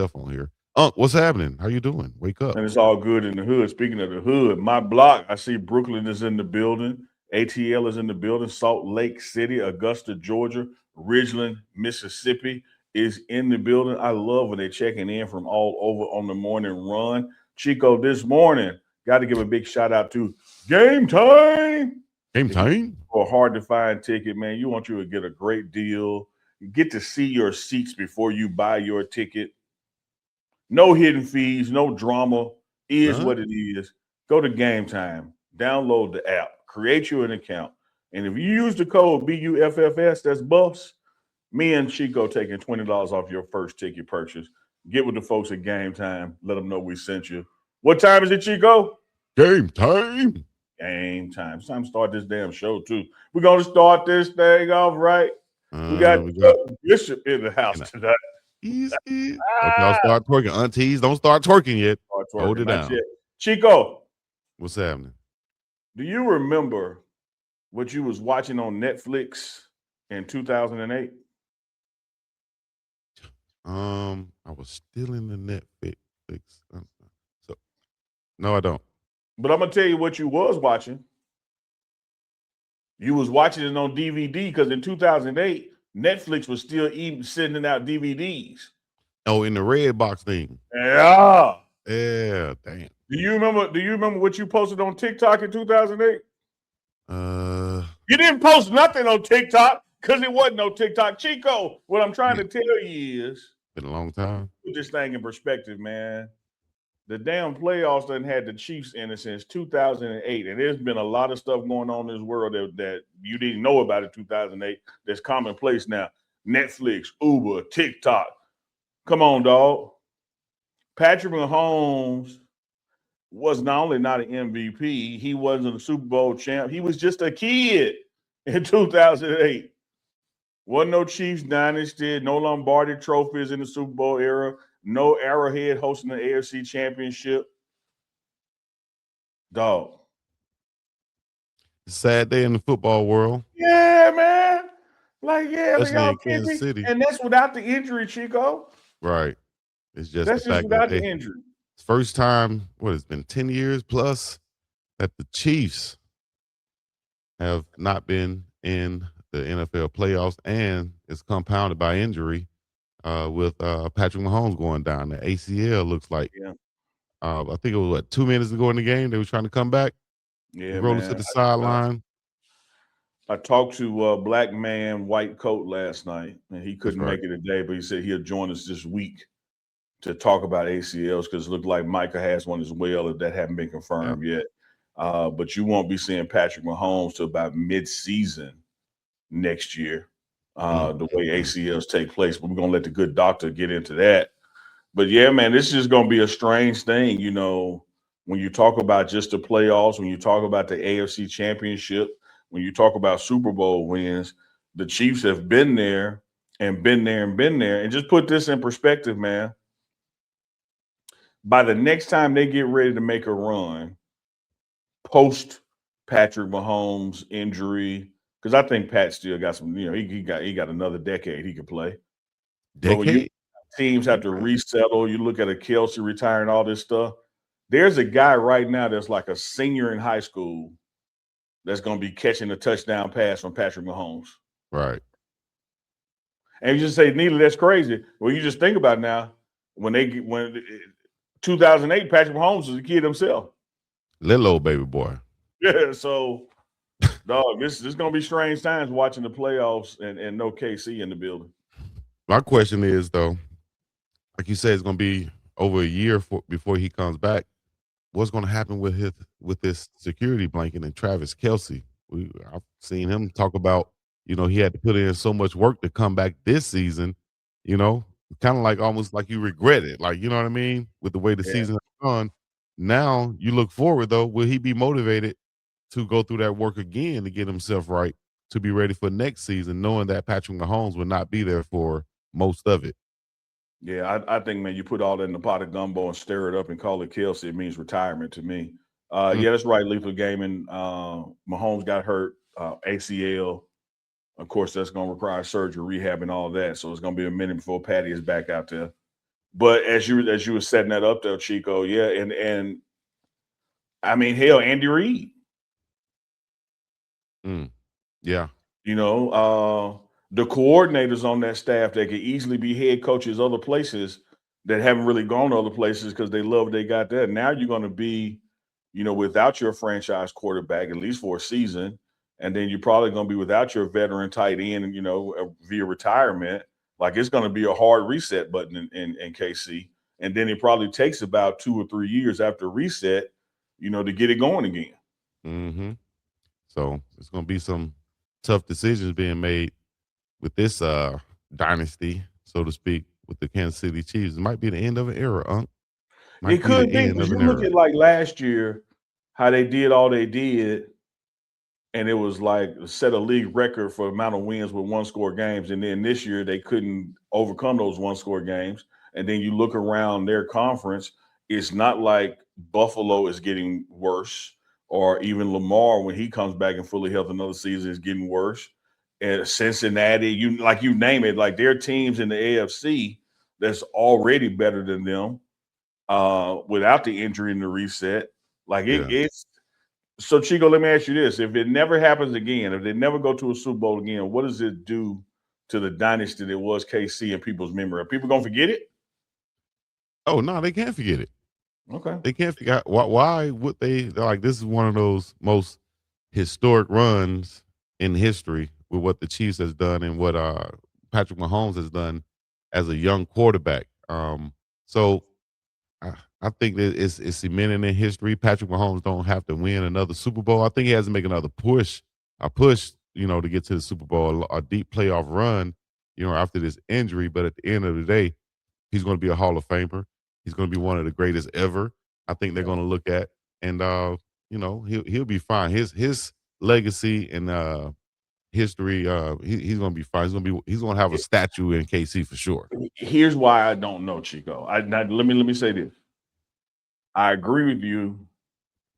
stuff on here. Unc, what's happening? How you doing? Wake up. And it's all good in the hood. Speaking of the hood, my block, I see Brooklyn is in the building. ATL is in the building. Salt Lake City, Augusta, Georgia, Ridgeland, Mississippi is in the building. I love when they're checking in from all over on the morning run. Chico, this morning, got to give a big shout out to Game Time. Game If you time? for a hard to find ticket, man, you want you to get a great deal. You get to see your seats before you buy your ticket. No hidden fees, no drama. Is None? what it is. Go to Game Time, download the app, create you an account, and if you use the code BUFFS, that's Buffs. Me and Chico taking $20 off your first ticket purchase. Get with the folks at Game Time. Let them know we sent you. What time is it, Chico? Game time. Game time. It's time to start this damn show too. We're gonna start this thing off right. We got We got Bishop in the house you know, today. easy. Okay, I'll start twerking. Aunties, don't start twerking yet. Start Hold twerking, it not down. yet. Chico, What's happening? do you remember what you was watching on Netflix in 2008? I was still in the Netflix. So no, I don't. But I'm gonna tell you what you was watching. You was watching it on DVD because in 2008, Netflix was still even sending out DVDs. Oh, in the red box thing. Yeah. Yeah, damn. Do you remember what you posted on TikTok in 2008? You didn't post nothing on TikTok because it wasn't no TikTok. Chico, what I'm trying to tell you is been a long time. put this thing in perspective, man. The damn playoffs done had the Chiefs in it since 2008, and there's been a lot of stuff going on in this world that you didn't know about in 2008 that's commonplace now. Netflix, Uber, TikTok. Come on, dog. Patrick Mahomes was not only not an MVP, he wasn't a Super Bowl champ. He was just a kid in 2008. Wasn't no Chiefs dynasty, no Lombardi trophies in the Super Bowl era, no Arrowhead hosting the AFC Championship. Dog. Sad day in the football world, Yeah, man. Like, yeah, like, especially y'all in kidding Kansas me? City. And that's without the injury, Chico. Right. It's just the That's just fact that without the injury. it's first time, it's been 10 years plus that the Chiefs have not been in the NFL playoffs, and it's compounded by injury with Patrick Mahomes going down. The ACL looks like. Yeah. I think it was 2 minutes to go in the game. They were trying to come back. Yeah, He rolled to man. the sideline. I talked to Black Man White Coat last night, and he That's couldn't right. make it today, but he said he'll join us this week to talk about ACLs because it looked like Micah has one as well, if that haven't been confirmed yet. But you won't be seeing Patrick Mahomes till about mid-season next year, the way ACLs take place. But we're going to let the good doctor get into that. But, yeah, man, this is just going to be a strange thing, you know, when you talk about just the playoffs, when you talk about the AFC Championship, when you talk about Super Bowl wins, the Chiefs have been there and been there and been there. And just put this in perspective, man. By the next time they get ready to make a run, post Patrick Mahomes injury, because I think Pat still got some, you know, he got another decade he could play. But when you teams have to resettle, you look at a Kelsey retiring, all this stuff. There's a guy right now that's like a senior in high school that's going to be catching a touchdown pass from Patrick Mahomes. Right. And you just say, Neely, that's crazy. Well, you just think about it now. When 2008, Patrick Mahomes was a kid himself. Little old baby boy. Yeah, so dog, this is gonna be strange times watching the playoffs and no KC in the building. My question is though, like you said, it's gonna be over a year before he comes back. What's gonna happen with this security blanket and Travis Kelce? I've seen him talk about, he had to put in so much work to come back this season, kind of like almost like you regret it. Like, you know what I mean? With the way the season has gone. Now you look forward though, will he be motivated to go through that work again to get himself right, to be ready for next season, knowing that Patrick Mahomes will not be there for most of it? Yeah, I think, man, you put all that in the pot of gumbo and stir it up and call it Kelsey, it means retirement to me. Yeah, that's right, Lethal Gaming. Mahomes got hurt, ACL. Of course, that's going to require surgery, rehab, and all that. So it's going to be a minute before Patty is back out there. But as you were setting that up, though, Chico, yeah, and I mean, hell, Andy Reid. Yeah. The coordinators on that staff that could easily be head coaches other places that haven't really gone to other places because they love they got that. Now you're going to be, without your franchise quarterback at least for a season, and then you're probably going to be without your veteran tight end, via retirement. Like it's going to be a hard reset button in KC, and then it probably takes about 2 or 3 years after reset, to get it going again. Mm-hmm. So it's going to be some tough decisions being made with this dynasty, so to speak, with the Kansas City Chiefs. It might be the end of an era, Unc. It Might be the could be end because of you an look era. at like last year, how they did all they did, and it was like set a league record for amount of wins with one score games. And then this year they couldn't overcome those one score games. And then you look around their conference, it's not like Buffalo is getting worse, or even Lamar when he comes back and fully healthy another season is getting worse. And Cincinnati, you name it, like there are teams in the AFC that's already better than them without the injury and the reset. Like Yeah. it's so, Chico, let me ask you this. If it never happens again, if they never go to a Super Bowl again, what does it do to the dynasty that was KC in people's memory? Are people going to forget it? Oh, no, they can't forget it. Okay. They can't forget. Why would they? They're like, this is one of those most historic runs in history with what the Chiefs has done and what Patrick Mahomes has done as a young quarterback. So I, I think that it's cemented in history. Patrick Mahomes don't have to win another Super Bowl. I think he has to make another push, to get to the Super Bowl, a deep playoff run, after this injury. But at the end of the day, he's going to be a Hall of Famer. He's going to be one of the greatest ever. I think they're going to look at, and he'll be fine. His legacy and history, he's going to be fine. He's going to have a statue in KC for sure. Here's why I don't know, Chico. Let me say this. I agree with you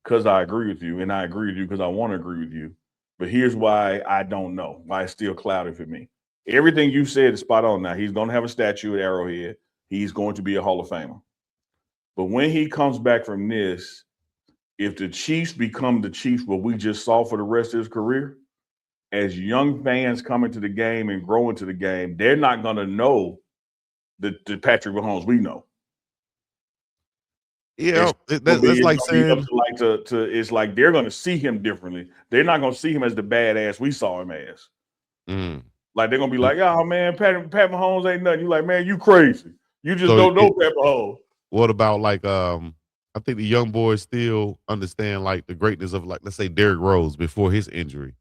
because I agree with you, and I agree with you because I want to agree with you. But here's why I don't know. Why it's still cloudy for me. Everything you said is spot on. Now he's going to have a statue at Arrowhead. He's going to be a Hall of Famer. But when he comes back from this, if the Chiefs become the Chiefs, what we just saw for the rest of his career, as young fans come into the game and grow into the game, they're not going to know the Patrick Mahomes we know. Yeah, that's like saying it's like they're going to see him differently. They're not going to see him as the badass we saw him as. Like they're going to be like, oh man, Pat Mahomes ain't nothing. You like, man, you crazy. You just don't know Pat Mahomes. What about like I think the young boys still understand like the greatness of, like, let's say Derrick Rose before his injury.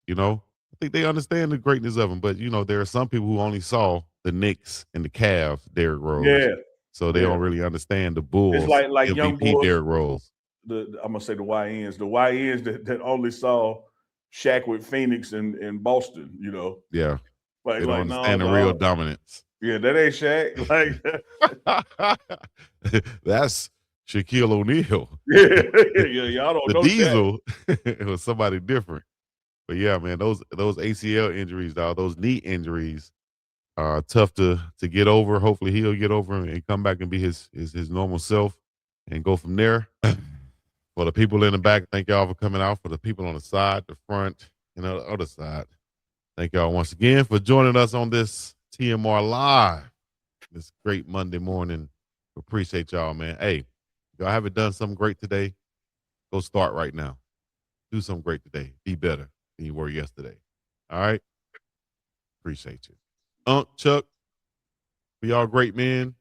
I think they understand the greatness of him, but there are some people who only saw the Knicks and the Cavs, Derrick Rose. Yeah. So they don't really understand the Bulls. It's like young MVP boys, Derrick Rose. I'm gonna say the YNs that only saw Shaq with Phoenix and Boston. Yeah, like they don't like understand the real dominance. Yeah, that ain't Shaq. Like that's Shaquille O'Neal. Yeah, y'all don't the know Diesel. It was somebody different. But yeah, man, those ACL injuries, dog, those knee injuries, tough to get over. Hopefully he'll get over and come back and be his normal self and go from there. For the people in the back, thank y'all for coming out. For the people on the side, the front, and the other side, thank y'all once again for joining us on this TMR Live, this great Monday morning. Appreciate y'all, man. Hey, if y'all haven't done something great today, go start right now. Do something great today. Be better than you were yesterday. All right? Appreciate you. Chuck, for y'all great men,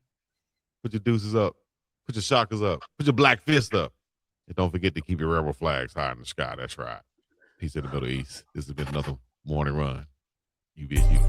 put your deuces up. Put your shockers up. Put your black fist up. And don't forget to keep your rebel flags high in the sky. That's right. Peace in the Middle East. This has been another morning run. You be you.